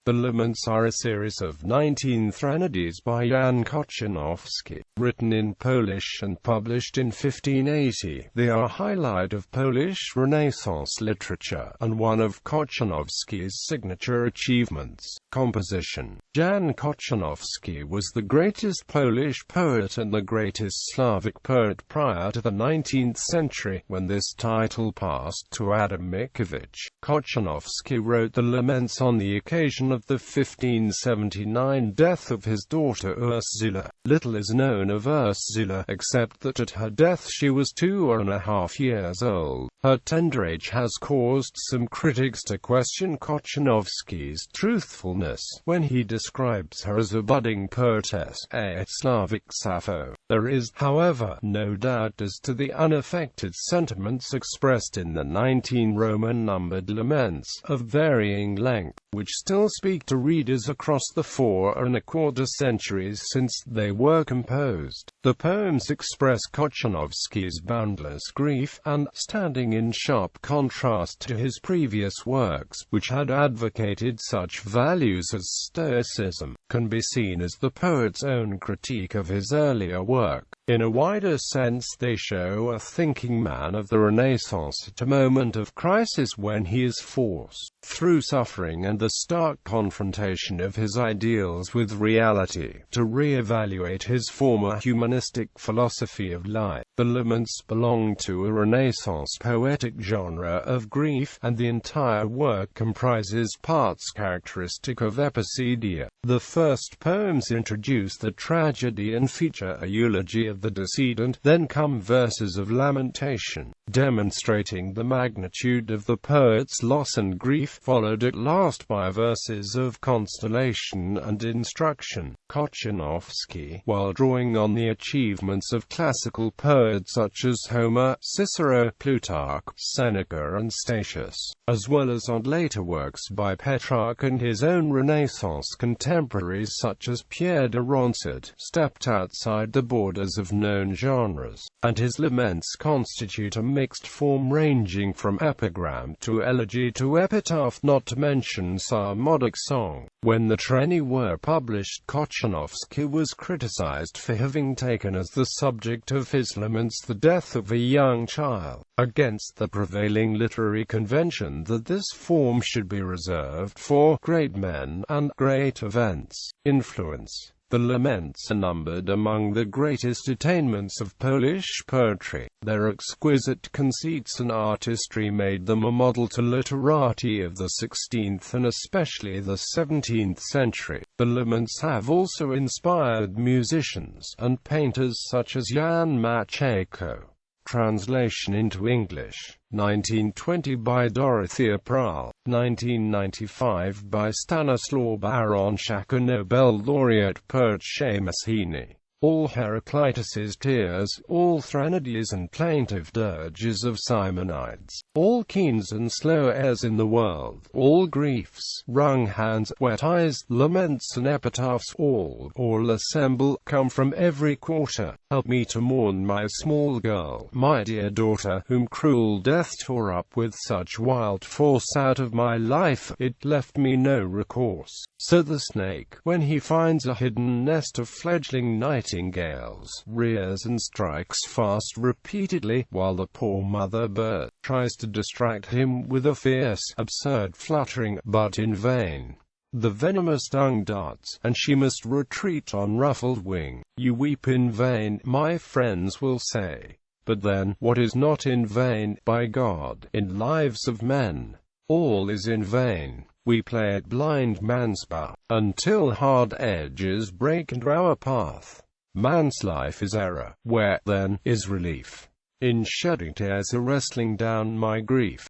The Laments are a series of 19 threnodies by Jan Kochanowski, written in Polish and published in 1580. They are a highlight of Polish Renaissance literature, and one of Kochanowski's signature achievements. Composition. Jan Kochanowski was the greatest Polish poet and the greatest Slavic poet prior to the 19th century, when this title passed to Adam Mickiewicz. Kochanowski wrote the Laments on the occasion of the 1579 death of his daughter Ursula. Little is known of Ursula, except that at her death she was 2.5 years old. Her tender age has caused some critics to question Kochanowski's truthfulness when he describes her as a budding poetess, a Slavic Sappho. There is, however, no doubt as to the unaffected sentiments expressed in the 19 Roman-numbered laments, of varying length, which still speak to readers across the 4.25 centuries since they were composed. The poems express Kochanowski's boundless grief, and, standing in sharp contrast to his previous works, which had advocated such values as Stoicism, can be seen as the poet's own critique of his earlier work. In a wider sense, they show a thinking man of the Renaissance at a moment of crisis when he is forced, through suffering and the stark confrontation of his ideals with reality, to re-evaluate his former humanistic philosophy of life. The Laments belong to a Renaissance poetic genre of grief, and the entire work comprises parts characteristic of epicedia. The first poems introduce the tragedy and feature a eulogy of the decedent, then come verses of lamentation, demonstrating the magnitude of the poet's loss and grief, followed at last by verses of consolation and instruction. Kochanowski, while drawing on the achievements of classical poets such as Homer, Cicero, Plutarch, Seneca and Statius, as well as on later works by Petrarch and his own Renaissance contemporaries such as Pierre de Ronsard, stepped outside the borders of known genres, and his laments constitute a mixed form ranging from epigram to elegy to epitaph, not to mention psalmodic song. When the threnodies were published, Kochanowski was criticized for having taken as the subject of his laments the death of a young child, against the prevailing literary convention that this form should be reserved for great men and great events. Influence. The Laments are numbered among the greatest attainments of Polish poetry. Their exquisite conceits and artistry made them a model to literati of the 16th and especially the 17th century. The Laments have also inspired musicians and painters such as Jan Matejko. Translation into English, 1920 by Dorothea Prahl, 1995 by Stanislaw Baronczak, a Nobel laureate poet Seamus Heaney. All Heraclitus's tears, all threnodies and plaintive dirges of Simonides, all keens and slow airs in the world, all griefs, wrung hands, wet eyes, laments and epitaphs, all assemble, come from every quarter. Help me to mourn my small girl, my dear daughter, whom cruel death tore up with such wild force out of my life, it left me no recourse. So the snake, when he finds a hidden nest of fledgling nightingales, rears and strikes fast repeatedly, while the poor mother bird tries to distract him with a fierce, absurd fluttering, but in vain. The venomous tongue darts, and she must retreat on ruffled wing. You weep in vain, my friends will say. But then, what is not in vain, by God, in lives of men? All is in vain. We play at blind man's buff, until hard edges break and our path. Man's life is error. Where, then, is relief? In shedding tears or wrestling down my grief?